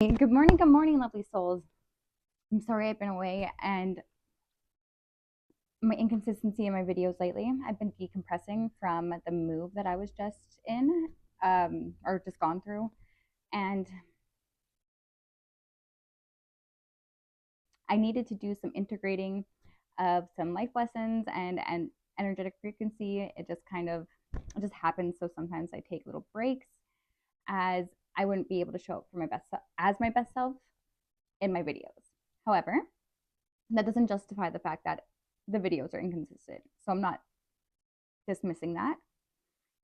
Good morning, lovely souls. I'm sorry I've been away and my inconsistency in my videos lately. I've been decompressing from the move that I was just in, or just gone through, and I needed to do some integrating of some life lessons and energetic frequency. It just happens. So sometimes I take little breaks, as I wouldn't be able to show up for my best self in my videos. However, that doesn't justify the fact that the videos are inconsistent. So I'm not dismissing that.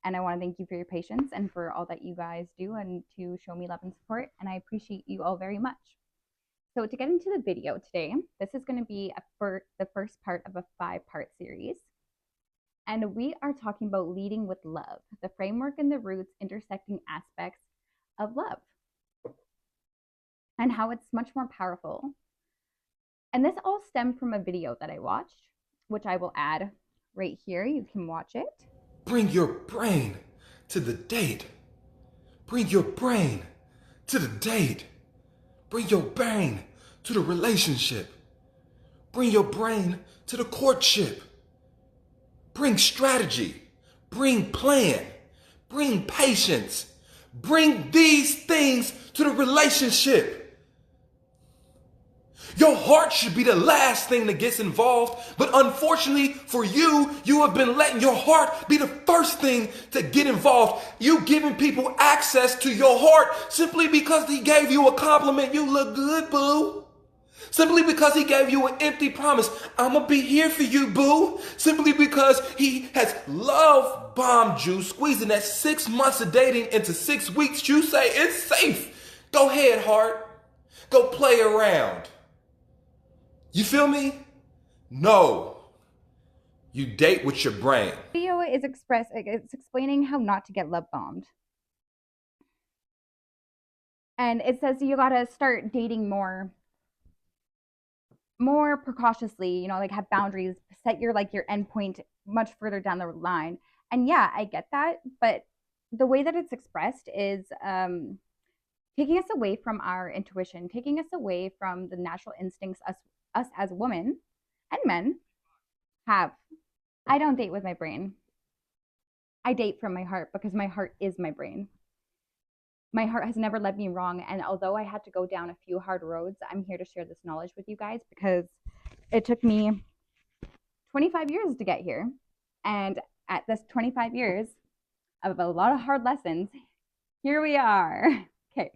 And I want to thank you for your patience and for all that you guys do and to show me love and support. And I appreciate you all very much. So to get into the video today, this is going to be the first part of a 5-part series. And we are talking about leading with love, the framework and the roots intersecting aspects of love, and how it's much more powerful. And this all stemmed from a video that I watched, which I will add right here. You can watch it. Bring your brain to the date. Bring your brain to the date. Bring your brain to the relationship. Bring your brain to the courtship. Bring strategy. Bring plan. Bring patience. Bring these things to the relationship. Your heart should be the last thing that gets involved, but unfortunately for you, you have been letting your heart be the first thing to get involved. You giving people access to your heart simply because he gave you a compliment. You look good, boo. Simply because he gave you an empty promise. I'm gonna be here for you, boo. Simply because he has love bombed you, squeezing that 6 months of dating into 6 weeks. You say it's safe. Go ahead, heart. Go play around. You feel me? No. You date with your brain. The video is it's explaining how not to get love bombed. And it says you gotta start dating more precautiously, like have boundaries, set your endpoint much further down the line. And yeah, I get that, but the way that it's expressed is taking us away from our intuition, taking us away from the natural instincts us as women and men have. I don't date with my brain. I date from my heart because my heart is my brain. My heart has never led me wrong. And although I had to go down a few hard roads, I'm here to share this knowledge with you guys because it took me 25 years to get here. And at this 25 years of a lot of hard lessons, here we are. Okay,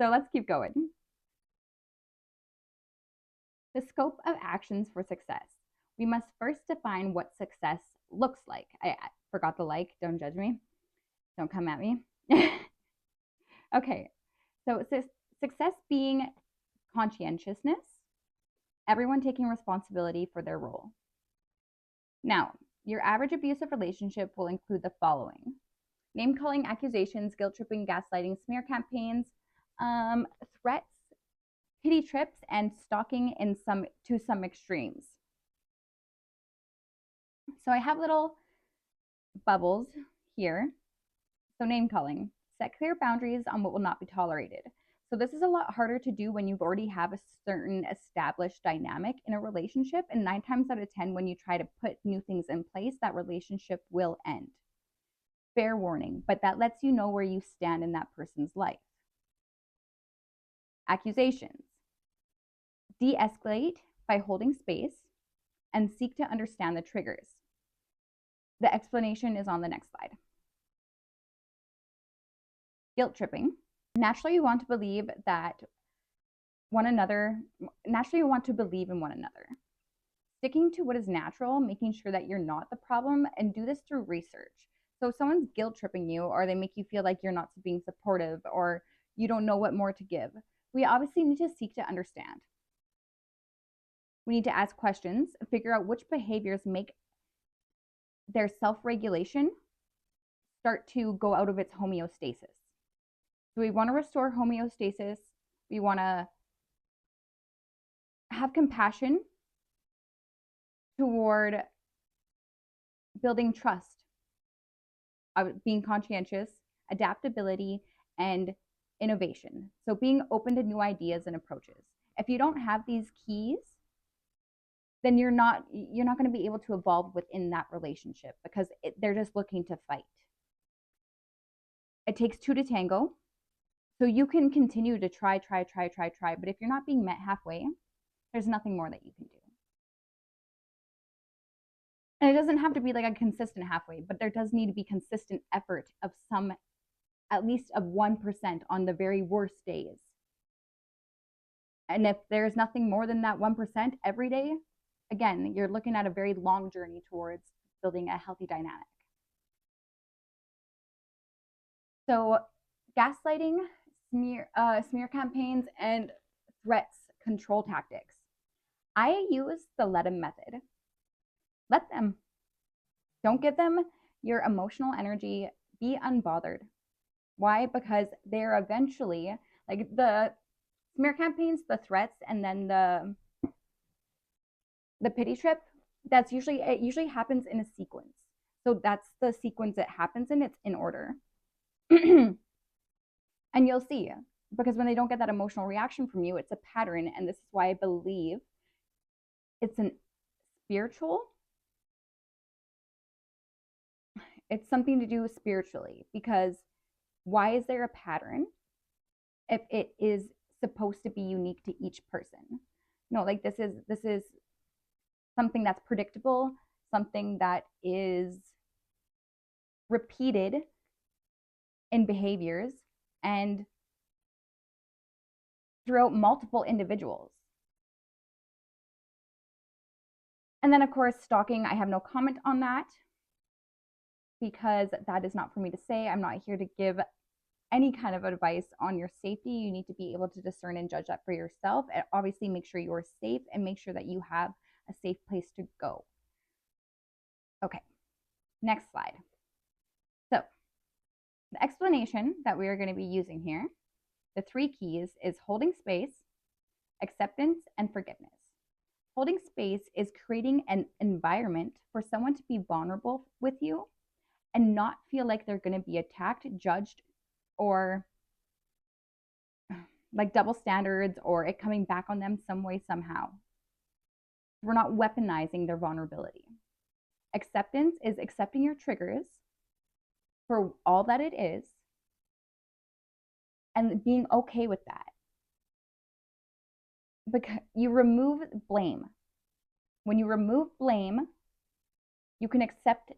so let's keep going. The scope of actions for success. We must first define what success looks like. I forgot the don't judge me. Don't come at me. Okay, so success being conscientiousness, everyone taking responsibility for their role. Now, your average abusive relationship will include the following: name calling, accusations, guilt tripping, gaslighting, smear campaigns, threats, pity trips, and stalking to some extremes. So I have little bubbles here. So name calling. Set clear boundaries on what will not be tolerated. So this is a lot harder to do when you already have a certain established dynamic in a relationship. And 9 times out of 10, when you try to put new things in place, that relationship will end. Fair warning, but that lets you know where you stand in that person's life. Accusations. De-escalate by holding space and seek to understand the triggers. The explanation is on the next slide. Guilt tripping. Naturally, you want to believe that naturally you want to believe in one another. Sticking to what is natural, making sure that you're not the problem, and do this through research. So if someone's guilt tripping you, or they make you feel like you're not being supportive, or you don't know what more to give, we obviously need to seek to understand. We need to ask questions, figure out which behaviors make their self-regulation start to go out of its homeostasis. So we want to restore homeostasis. We want to have compassion toward building trust, being conscientious, adaptability, and innovation. So being open to new ideas and approaches. If you don't have these keys, then you're not going to be able to evolve within that relationship because they're just looking to fight. It takes two to tango. So you can continue to try, but if you're not being met halfway, there's nothing more that you can do. And it doesn't have to be like a consistent halfway, but there does need to be consistent effort of some, at least of 1% on the very worst days. And if there's nothing more than that 1% every day, again, you're looking at a very long journey towards building a healthy dynamic. So gaslighting, smear campaigns, and threats, control tactics. I use the let them method. Let them. Don't give them your emotional energy. Be unbothered. Why? Because they're eventually, like the smear campaigns, the threats, and then the pity trip, it usually happens in a sequence. So that's the sequence it happens in. It's in order. And you'll see, because when they don't get that emotional reaction from you, it's a pattern. And this is why I believe it's an spiritual, it's something to do spiritually, because why is there a pattern if it is supposed to be unique to each person? No, like this is something that's predictable, something that is repeated in behaviors and throughout multiple individuals. And then, of course, stalking, I have no comment on that because that is not for me to say. I'm not here to give any kind of advice on your safety. You need to be able to discern and judge that for yourself. And obviously, make sure you're safe and make sure that you have a safe place to go. Okay, next slide. So, the explanation that we are going to be using here, the three keys, is holding space, acceptance, and forgiveness. Holding space is creating an environment for someone to be vulnerable with you and not feel like they're going to be attacked, judged, or like double standards or it coming back on them some way, somehow. We're not weaponizing their vulnerability. Acceptance is accepting your triggers for all that it is and being okay with that. Because you remove blame. When you remove blame, you can accept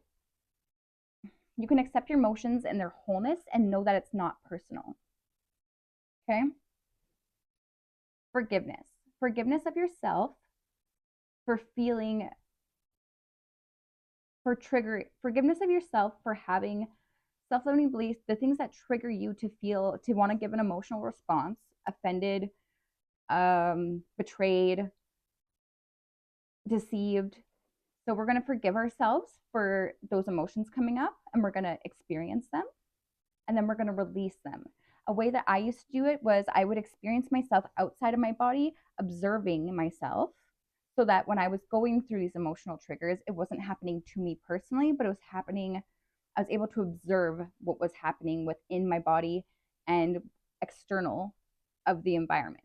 your emotions in their wholeness and know that it's not personal. Okay? Forgiveness. Forgiveness of yourself for feeling, for trigger, forgiveness of yourself for having self-limiting beliefs, the things that trigger you to feel, to want to give an emotional response, offended, betrayed, deceived. So we're going to forgive ourselves for those emotions coming up and we're going to experience them and then we're going to release them. A way that I used to do it was I would experience myself outside of my body, observing myself, so that when I was going through these emotional triggers, it wasn't happening to me personally, but it was happening, I was able to observe what was happening within my body and external of the environment.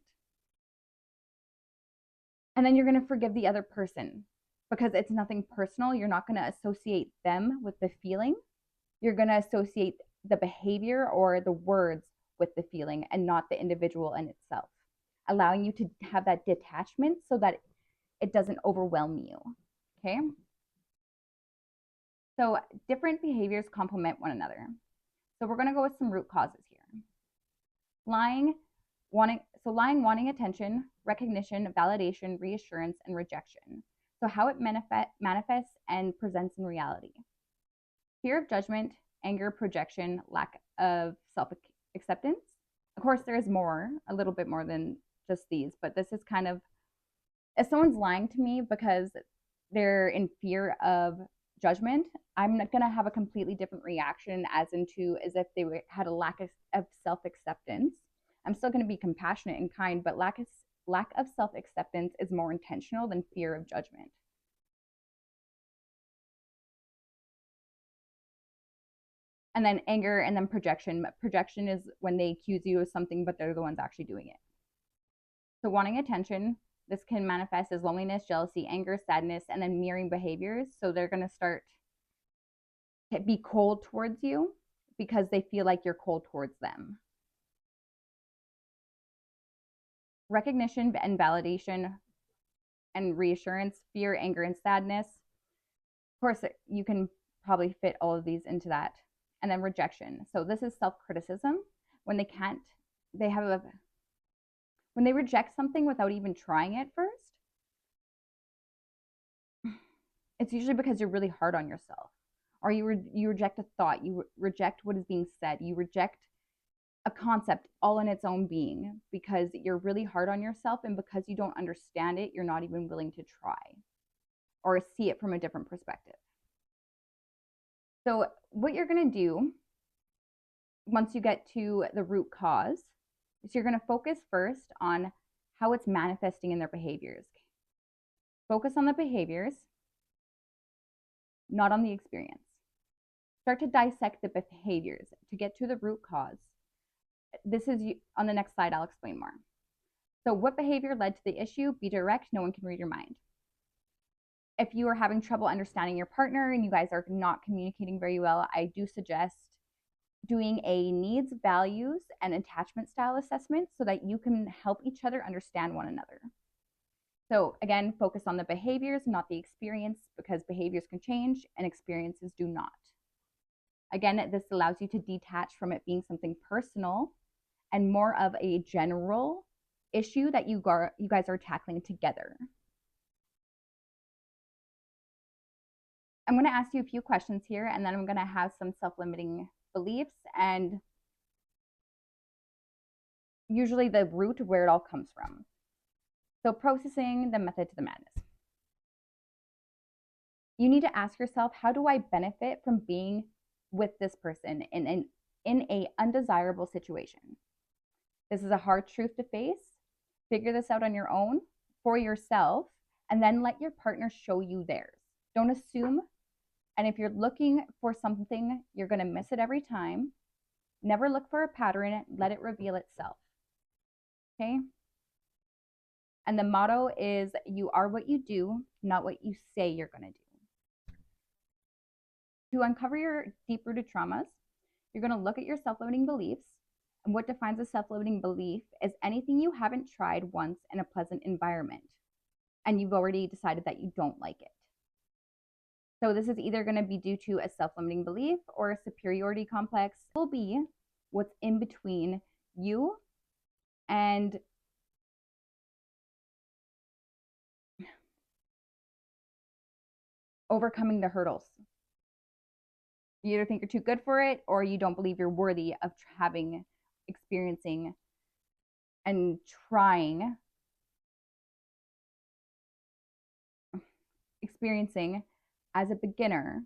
And then you're going to forgive the other person because it's nothing personal. You're not going to associate them with the feeling. You're going to associate the behavior or the words with the feeling and not the individual in itself, allowing you to have that detachment so that it doesn't overwhelm you. Okay? So different behaviors complement one another. So we're going to go with some root causes here. Lying, wanting attention, recognition, validation, reassurance, and rejection. So how it manifests and presents in reality. Fear of judgment, anger, projection, lack of self-acceptance. Of course, there's more, a little bit more than just these, but this is kind of, if someone's lying to me because they're in fear of judgment, I'm going to have a completely different reaction as if they had a lack of self-acceptance. I'm still going to be compassionate and kind, but lack of self-acceptance is more intentional than fear of judgment. And then anger, and then projection. Projection is when they accuse you of something, but they're the ones actually doing it. So wanting attention, this can manifest as loneliness, jealousy, anger, sadness, and then mirroring behaviors. So they're going to start to be cold towards you because they feel like you're cold towards them. Recognition and validation and reassurance, fear, anger, and sadness. Of course, you can probably fit all of these into that. And then rejection. So this is self-criticism. When they can't, they have a, when they reject something without even trying it first, it's usually because you're really hard on yourself. Or you reject a thought, you reject what is being said, you reject a concept all in its own being because you're really hard on yourself, and because you don't understand it, you're not even willing to try or see it from a different perspective. So what you're going to do once you get to the root cause is you're going to focus first on how it's manifesting in their behaviors. Focus on the behaviors, not on the experience. Start to dissect the behaviors to get to the root cause. This is on the next slide, I'll explain more. So what behavior led to the issue? Be direct, no one can read your mind. If you are having trouble understanding your partner and you guys are not communicating very well, I do suggest doing a needs, values, and attachment style assessment so that you can help each other understand one another. So again, focus on the behaviors, not the experience, because behaviors can change and experiences do not. Again, this allows you to detach from it being something personal and more of a general issue that you guys are tackling together. I'm going to ask you a few questions here, and then I'm going to have some self-limiting beliefs and usually the root where it all comes from. So processing the method to the madness. You need to ask yourself, how do I benefit from being with this person in a undesirable situation? This is a hard truth to face. Figure this out on your own for yourself, and then let your partner show you theirs. Don't assume. And if you're looking for something, you're going to miss it every time. Never look for a pattern. Let it reveal itself. Okay? And the motto is, you are what you do, not what you say you're going to do. To uncover your deep-rooted traumas, you're going to look at your self-limiting beliefs. And what defines a self-limiting belief is anything you haven't tried once in a pleasant environment, and you've already decided that you don't like it. So this is either going to be due to a self-limiting belief or a superiority complex. It will be what's in between you and overcoming the hurdles. You either think you're too good for it, or you don't believe you're worthy of experiencing and experiencing as a beginner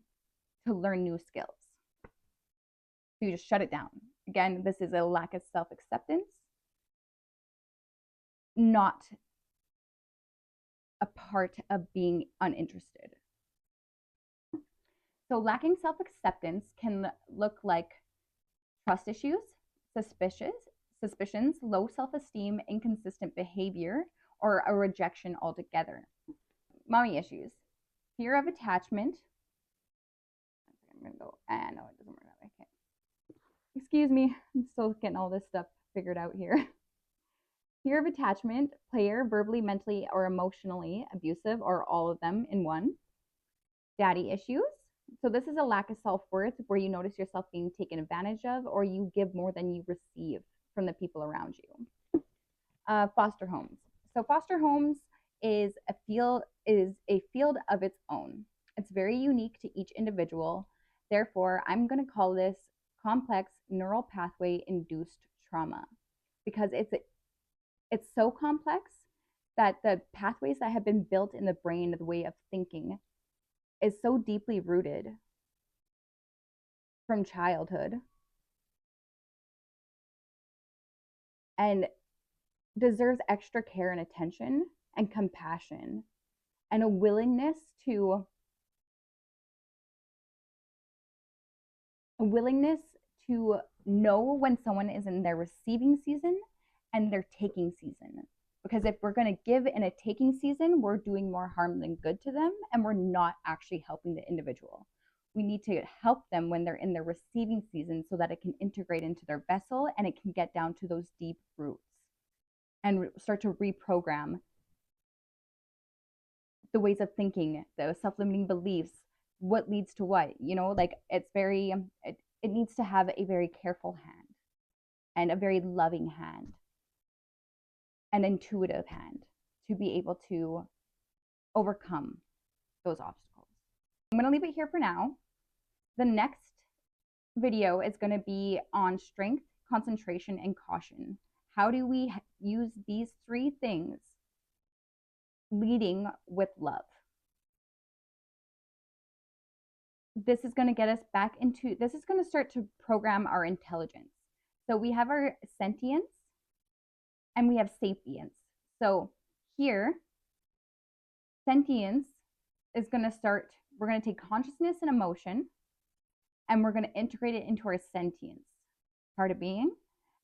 to learn new skills. So you just shut it down. Again, this is a lack of self-acceptance, not a part of being uninterested. So lacking self-acceptance can look like trust issues, suspicions, low self-esteem, inconsistent behavior, or a rejection altogether. Mommy issues, fear of attachment. I'm gonna go, no, it doesn't work that way. Okay. Excuse me, I'm still getting all this stuff figured out here. Fear of attachment, player, verbally, mentally, or emotionally abusive, or all of them in one. Daddy issues. So this is a lack of self-worth where you notice yourself being taken advantage of, or you give more than you receive from the people around you. Foster homes. So foster homes is a field of its own. It's very unique to each individual. Therefore, I'm going to call this complex neural pathway induced trauma, because it's so complex that the pathways that have been built in the brain, the way of thinking, is so deeply rooted from childhood and deserves extra care and attention and compassion and a willingness to a willingness to know when someone is in their receiving season and their taking season. Because if we're going to give in a taking season, we're doing more harm than good to them, and we're not actually helping the individual. We need to help them when they're in their receiving season so that it can integrate into their vessel and it can get down to those deep roots and start to reprogram the ways of thinking, the self-limiting beliefs, what leads to what, like it's very, it needs to have a very careful hand and a very loving hand, an intuitive hand to be able to overcome those obstacles. I'm going to leave it here for now. The next video is going to be on strength, concentration, and caution. How do we use these three things leading with love? This is going to get us back into, this is going to start to program our intelligence. So we have our sentience and we have sapience. So here, sentience is going to start, we're going to take consciousness and emotion and we're going to integrate it into our sentience part of being.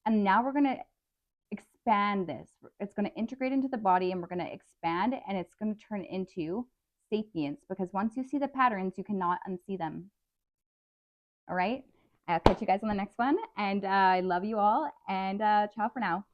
And now we're going to expand this. It's going to integrate into the body and we're going to expand, and it's going to turn into sapience, because once you see the patterns, you cannot unsee them. All right. I'll catch you guys on the next one. And I love you all. And ciao for now.